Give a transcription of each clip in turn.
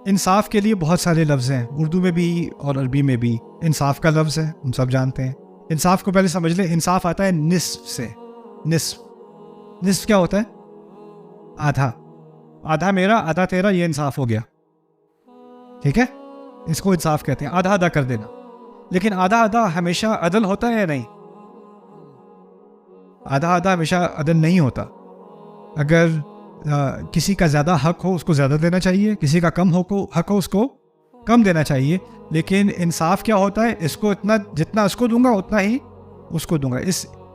انصاف کے لیے بہت سارے لفظ ہیں، اردو میں بھی اور عربی میں بھی انصاف کا لفظ ہے، ہم سب جانتے ہیں۔ انصاف کو پہلے سمجھ لیں، انصاف آتا ہے نصف سے۔ نصف کیا ہوتا ہے؟ آدھا، آدھا میرا آدھا تیرا، یہ انصاف ہو گیا، ٹھیک ہے؟ اس کو انصاف کہتے ہیں، آدھا آدھا کر دینا۔ لیکن آدھا آدھا ہمیشہ عدل ہوتا ہے یا نہیں؟ آدھا آدھا ہمیشہ عدل نہیں ہوتا۔ اگر کسی کا زیادہ حق ہو اس کو زیادہ دینا چاہیے، کسی کا کم حق ہو اس کو کم دینا چاہیے۔ لیکن انصاف کیا ہوتا ہے؟ اس کو اتنا، جتنا اس کو دوں گا اتنا ہی اس کو دوں گا۔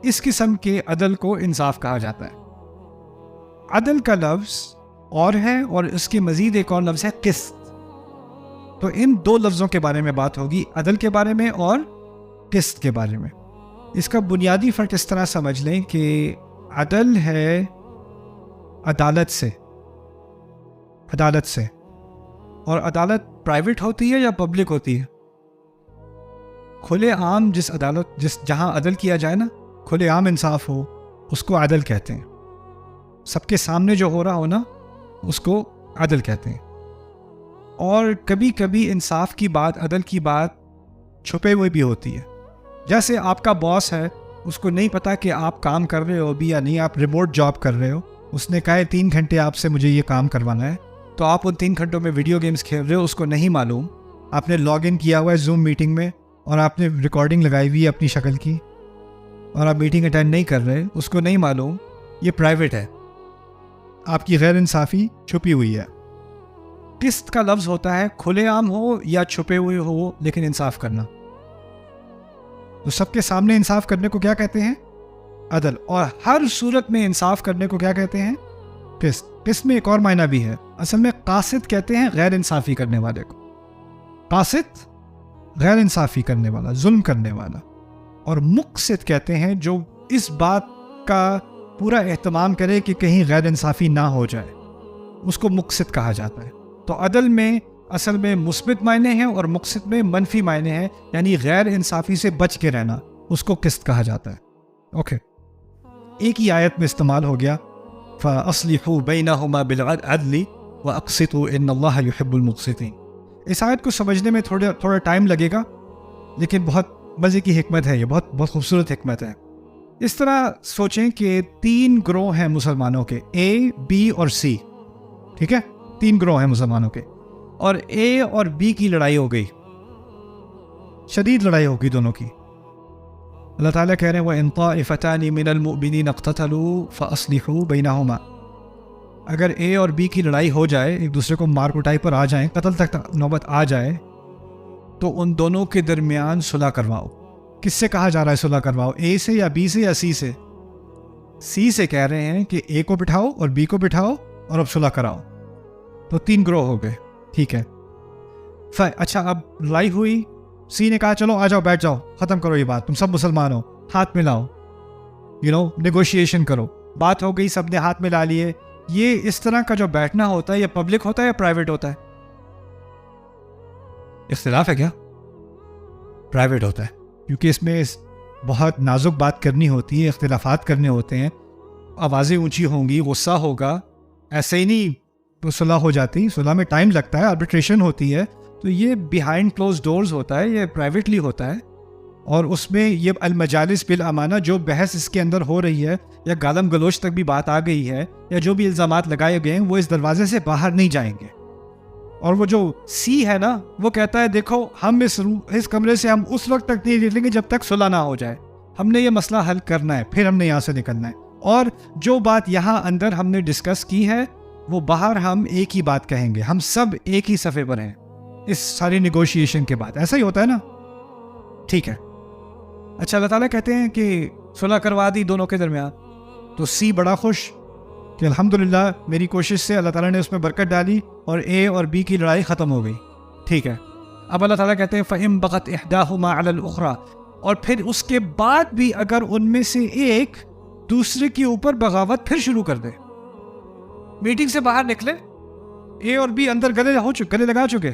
اس قسم کے عدل کو انصاف کہا جاتا ہے۔ عدل کا لفظ اور ہے، اور اس کے مزید ایک اور لفظ ہے قسط۔ تو ان دو لفظوں کے بارے میں بات ہوگی، عدل کے بارے میں اور قسط کے بارے میں۔ اس کا بنیادی فرق اس طرح سمجھ لیں کہ عدل ہے عدالت سے، اور عدالت پرائیویٹ ہوتی ہے یا پبلک ہوتی ہے؟ کھلے عام جہاں عدل کیا جائے نا، کھلے عام انصاف ہو، اس کو عدل کہتے ہیں۔ سب کے سامنے جو ہو رہا ہو نا، اس کو عدل کہتے ہیں۔ اور کبھی کبھی انصاف کی بات، عدل کی بات چھپے ہوئے بھی ہوتی ہے۔ جیسے آپ کا باس ہے، اس کو نہیں پتا کہ آپ کام کر رہے ہو بھی یا نہیں، آپ ریموٹ جاب کر رہے ہو، اس نے کہا ہے 3 گھنٹے آپ سے مجھے یہ کام کروانا ہے، تو آپ ان 3 گھنٹوں میں ویڈیو گیمز کھیل رہے ہو، اس کو نہیں معلوم۔ آپ نے لاگ ان کیا ہوا ہے زوم میٹنگ میں، اور آپ نے ریکارڈنگ لگائی ہوئی ہے اپنی شکل کی، اور آپ میٹنگ اٹینڈ نہیں کر رہے، اس کو نہیں معلوم، یہ پرائیویٹ ہے۔ آپ کی غیر انصافی چھپی ہوئی ہے۔ قسط کا لفظ ہوتا ہے کھلے عام ہو یا چھپے ہوئے ہو، لیکن انصاف کرنا۔ تو سب کے سامنے انصاف کرنے کو کیا کہتے ہیں؟ عدل۔ اور ہر صورت میں انصاف کرنے کو کیا کہتے ہیں؟ قسط۔ قسط میں ایک اور معنی بھی ہے، اصل میں قاسط کہتے ہیں غیر انصافی کرنے والے کو۔ قاسط غیر انصافی کرنے والا، ظلم کرنے والا۔ اور مقسط کہتے ہیں جو اس بات کا پورا اہتمام کرے کہ کہیں غیر انصافی نہ ہو جائے، اس کو مقسط کہا جاتا ہے۔ تو عدل میں اصل میں مثبت معنی ہیں اور مقسط میں منفی معنی ہیں، یعنی غیر انصافی سے بچ کے رہنا، اس کو قسط کہا جاتا ہے۔ اوکے، ایک ہی آیت میں استعمال ہو گیا، فَأَصْلِحُوا بَيْنَهُمَا بِالْعَدْلِ وَأَقْسِطُوا إِنَّ اللَّهَ يُحِبُّ الْمُقْسِطِينَ۔ اس آیت کو سمجھنے میں تھوڑا ٹائم لگے گا، لیکن بہت مزے کی حکمت ہے، یہ بہت خوبصورت حکمت ہے۔ اس طرح سوچیں کہ 3 گروہ ہیں مسلمانوں کے، اے، بی اور سی، ٹھیک ہے؟ 3 گروہ ہیں مسلمانوں کے، اور اے اور بی کی لڑائی ہو گئی، شدید لڑائی ہوگی دونوں کی۔ اللہ تعالیٰ کہہ رہے ہیں وَإِن طَائِفَتَانِ مِنَ الْمُؤْمِنِينَ اقْتَتَلُوا فَأَصْلِحُوا بَيْنَهُمَا۔ اگر اے اور بی کی لڑائی ہو جائے، ایک دوسرے کو مار کٹائی پر آ جائیں، قتل تک نوبت آ جائے، تو ان دونوں کے درمیان صلح کرواؤ۔ کس سے کہا جا رہا ہے صلح کرواؤ؟ اے سے یا بی سے یا سی سے؟ سی سے کہہ رہے ہیں کہ اے کو بٹھاؤ اور بی کو بٹھاؤ اور اب صلح کراؤ۔ تو 3 گروہ ہو گئے، ٹھیک ہے۔ اچھا، اب لڑائی ہوئی، سی نے کہا چلو آ جاؤ، بیٹھ جاؤ، ختم کرو یہ بات، تم سب مسلمان ہو، ہاتھ ملاؤ، نیگوشیشن کرو۔ بات ہو گئی، سب نے ہاتھ ملا لیے۔ یہ اس طرح کا جو بیٹھنا ہوتا ہے، یہ پبلک ہوتا ہے یا پرائیویٹ ہوتا ہے؟ اختلاف ہے کیا؟ پرائیویٹ ہوتا ہے، کیونکہ اس میں بہت نازک بات کرنی ہوتی ہے، اختلافات کرنے ہوتے ہیں، آوازیں اونچی ہوں گی، غصہ ہوگا، ایسے ہی نہیں تو صلح ہو جاتی، صلح میں ٹائم لگتا ہے، آربیٹریشن ہوتی ہے۔ تو یہ بیہائنڈ کلوز ڈورز ہوتا ہے، یہ پرائیویٹلی ہوتا ہے، اور اس میں یہ المجالس بالامانہ، جو بحث اس کے اندر ہو رہی ہے یا گالم گلوچ تک بھی بات آ گئی ہے یا جو بھی الزامات لگائے گئے ہیں، وہ اس دروازے سے باہر نہیں جائیں گے۔ اور وہ جو سی ہے نا، وہ کہتا ہے دیکھو ہم اس کمرے سے ہم اس وقت تک نہیں نکلیں گے جب تک صلح نہ ہو جائے، ہم نے یہ مسئلہ حل کرنا ہے، پھر ہم نے یہاں سے نکلنا ہے، اور جو بات یہاں اندر ہم نے ڈسکس کی ہے وہ باہر ہم ایک ہی بات کہیں گے، ہم سب ایک ہی صفحے پر ہیں اس ساری نیگوشیشن کے بعد۔ ایسا ہی ہوتا ہے نا، ٹھیک ہے۔ اچھا، اللہ تعالیٰ کہتے ہیں کہ صلح کروا دی دونوں کے درمیان، تو سی بڑا خوش کہ الحمدللہ میری کوشش سے اللہ تعالیٰ نے اس میں برکت ڈالی اور اے اور بی کی لڑائی ختم ہو گئی، ٹھیک ہے۔ اب اللہ تعالیٰ کہتے ہیں فَإِن بَغَتْ إِحْدَاهُمَا عَلَى الْأُخْرَى، اور پھر اس کے بعد بھی اگر ان میں سے ایک دوسرے کے اوپر بغاوت پھر شروع کر دے، میٹنگ سے باہر نکلے، اے اور بی اندر گلے لگا چکے،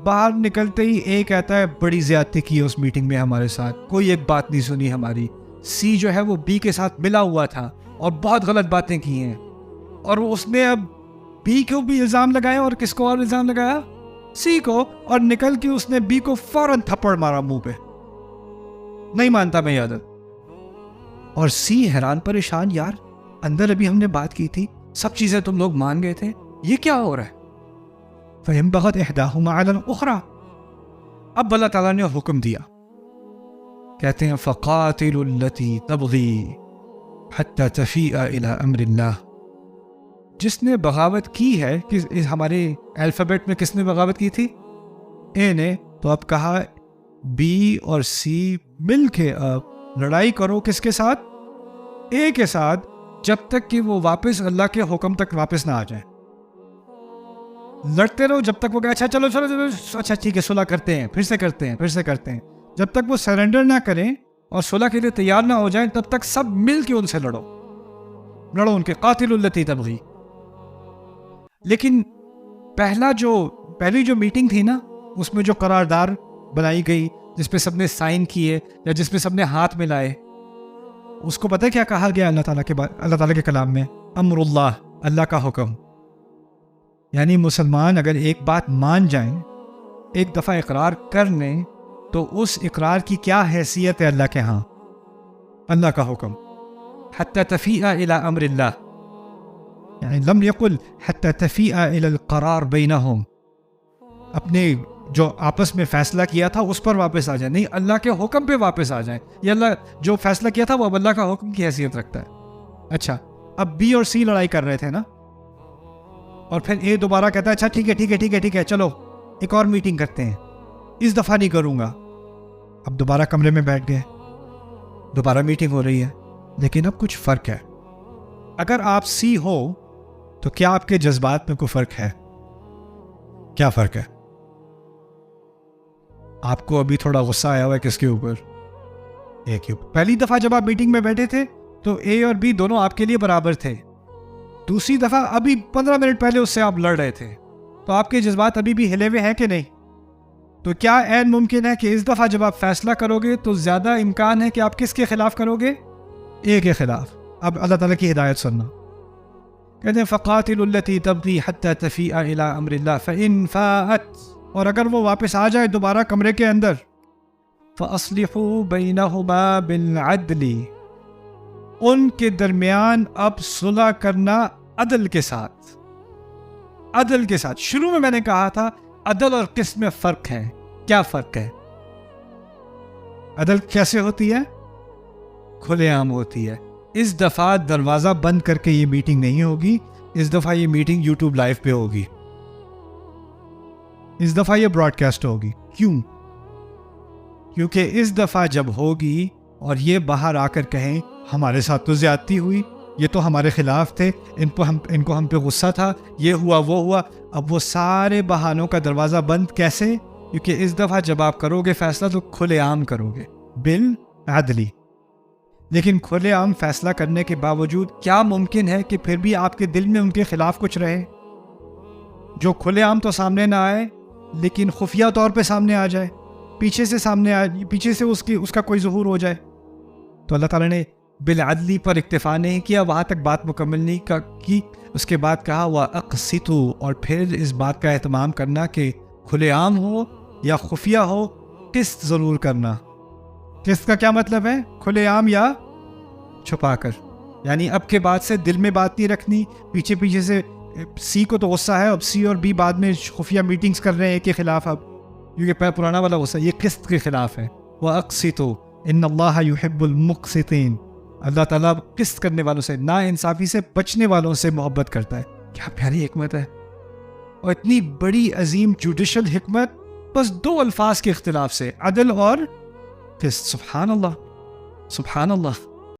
باہر نکلتے ہی اے کہتا ہے بڑی زیادتی کی ہے اس میٹنگ میں ہمارے ساتھ، کوئی ایک بات نہیں سنی ہماری، سی جو ہے وہ بی کے ساتھ ملا ہوا تھا اور بہت غلط باتیں کی ہیں، اور اس نے اب بی کو بھی الزام لگایا اور کس کو اور الزام لگایا؟ سی کو. اور نکل کے اس نے بی کو فوراً تھپڑ مارا منہ پہ. نہیں مانتا میں یہ عادت. اور سی حیران پریشان، یار اندر ابھی ہم نے بات کی تھی، سب چیزیں تم لوگ مان گئے تھے، یہ کیا ہو رہا ہے؟ فَيَنبَغَتْ إِحْدَاهُمَا عَلَى الْأُخْرَى. اب اللہ تعالیٰ نے حکم دیا، کہتے ہیں فَقَاتِلُوا الَّتِي تَبْغِي حَتَّى تَفِيءَ إِلَىٰ أَمْرِ اللَّهِ. جس نے بغاوت کی ہے، کہ ہمارے الفابیٹ میں کس نے بغاوت کی تھی؟ اے نے. تو اب کہا بی اور سی مل کے اب لڑائی کرو، کس کے ساتھ؟ اے کے ساتھ، جب تک کہ وہ واپس اللہ کے حکم تک واپس نہ آ جائیں. لڑتے رہو جب تک وہ کہے اچھا چلو اچھا ٹھیک ہے صلح کرتے ہیں، پھر سے کرتے ہیں. جب تک وہ سرنڈر نہ کریں اور صلح کے لیے تیار نہ ہو جائیں، تب تک سب مل کے ان سے لڑو ان کے. قاتل التی تبغی. لیکن پہلی جو میٹنگ تھی نا، اس میں جو قراردار بنائی گئی، جس پہ سب نے سائن کیے یا جس پہ سب نے ہاتھ ملائے، اس کو پتہ کیا کہا گیا اللہ تعالیٰ کے کلام میں؟ امر اللہ، اللہ کا حکم. یعنی مسلمان اگر ایک بات مان جائیں، ایک دفعہ اقرار کر لیں، تو اس اقرار کی کیا حیثیت ہے اللہ کے ہاں؟ اللہ کا حکم. حتی تفیء الی امر اللہ، یعنی لم یقل حتی تفیء الی القرار بینہم، اپنے جو آپس میں فیصلہ کیا تھا اس پر واپس آ جائیں، نہیں اللہ کے حکم پہ واپس آ جائیں. یہ اللہ جو فیصلہ کیا تھا وہ اب اللہ کا حکم کی حیثیت رکھتا ہے. اچھا، اب بی اور سی لڑائی کر رہے تھے نا، اور پھر اے دوبارہ کہتا ہے اچھا ٹھیک ہے چلو ایک اور میٹنگ کرتے ہیں، اس دفعہ نہیں کروں گا. اب دوبارہ کمرے میں بیٹھ گئے، دوبارہ میٹنگ ہو رہی ہے. لیکن اب کچھ فرق ہے. اگر آپ سی ہو تو کیا آپ کے جذبات میں کوئی فرق ہے؟ کیا فرق ہے؟ آپ کو ابھی تھوڑا غصہ آیا ہوا ہے کس کے اوپر؟ اے کے اوپر. پہلی دفعہ جب آپ میٹنگ میں بیٹھے تھے تو اے اور بی دونوں آپ کے لیے برابر تھے. دوسری دفعہ ابھی 15 منٹ پہلے اس سے آپ لڑ رہے تھے، تو آپ کے جذبات ابھی بھی ہلے ہوئے ہیں کہ نہیں؟ تو کیا عین ممکن ہے کہ اس دفعہ جب آپ فیصلہ کرو گے تو زیادہ امکان ہے کہ آپ کس کے خلاف کرو گے؟ اے کے خلاف. اب اللہ تعالیٰ کی ہدایت سننا. کہتے ہیں فَقَاتِلُوا الَّتِي تَبْغِي حَتَّى تَفِيءَ إِلَىٰ أَمْرِ اللَّهِ فَإِنْ فَاءَتْ، اور اگر وہ واپس آ جائے دوبارہ کمرے کے اندر، فَأَصْلِحُوا بَيْنَهُمَا بِالْعَدْلِ، ان کے درمیان اب صلح کرنا عدل کے ساتھ. عدل کے ساتھ. شروع میں نے کہا تھا عدل اور قسط میں فرق ہے. کیا فرق ہے؟ عدل کیسے ہوتی ہے؟ کھلے عام ہوتی ہے. اس دفعہ دروازہ بند کر کے یہ میٹنگ نہیں ہوگی، اس دفعہ یہ میٹنگ یوٹیوب لائیو پہ ہوگی، اس دفعہ یہ براڈ کاسٹ ہوگی. کیوں؟ کیونکہ اس دفعہ جب ہوگی اور یہ باہر آ کر کہیں ہمارے ساتھ تو زیادتی ہوئی، یہ تو ہمارے خلاف تھے، ان کو ہم پہ غصہ تھا، یہ ہوا وہ ہوا، اب وہ سارے بہانوں کا دروازہ بند. کیسے؟ کیونکہ اس دفعہ جب آپ کرو گے فیصلہ تو کھلے عام کرو گے بالعدلی. لیکن کھلے عام فیصلہ کرنے کے باوجود کیا ممکن ہے کہ پھر بھی آپ کے دل میں ان کے خلاف کچھ رہے؟ جو کھلے عام تو سامنے نہ آئے لیکن خفیہ طور پہ سامنے آ جائے، پیچھے سے سامنے آئے، پیچھے سے اس کا کوئی ظہور ہو جائے. تو اللہ تعالیٰ نے بالعدلی پر اکتفا نہیں کیا، وہاں تک بات مکمل نہیں کی. اس کے بعد کہا وَأَقْسِطُوا، اور پھر اس بات کا اہتمام کرنا کہ کھلے عام ہو یا خفیہ ہو، قسط ضرور کرنا. قسط کا کیا مطلب ہے؟ کھلے عام یا چھپا کر. یعنی اب کے بعد سے دل میں بات نہیں رکھنی، پیچھے سے. سی کو تو غصہ ہے، اب سی اور بی بعد میں خفیہ میٹنگز کر رہے ہیں ایک کے خلاف، اب کیونکہ پرانا والا غصہ یہ قسط کے خلاف ہے. وَأَقْسِطُوا إِنَّ اللَّهَ يُحِبُّ الْمُقْسِطِينَ، اللہ تعالیٰ قسط کرنے والوں سے، نا انصافی سے بچنے والوں سے محبت کرتا ہے. کیا پیاری حکمت ہے، اور اتنی بڑی عظیم جوڈیشل حکمت بس 2 الفاظ کے اختلاف سے، عدل اور قسط. سبحان اللہ، سبحان اللہ.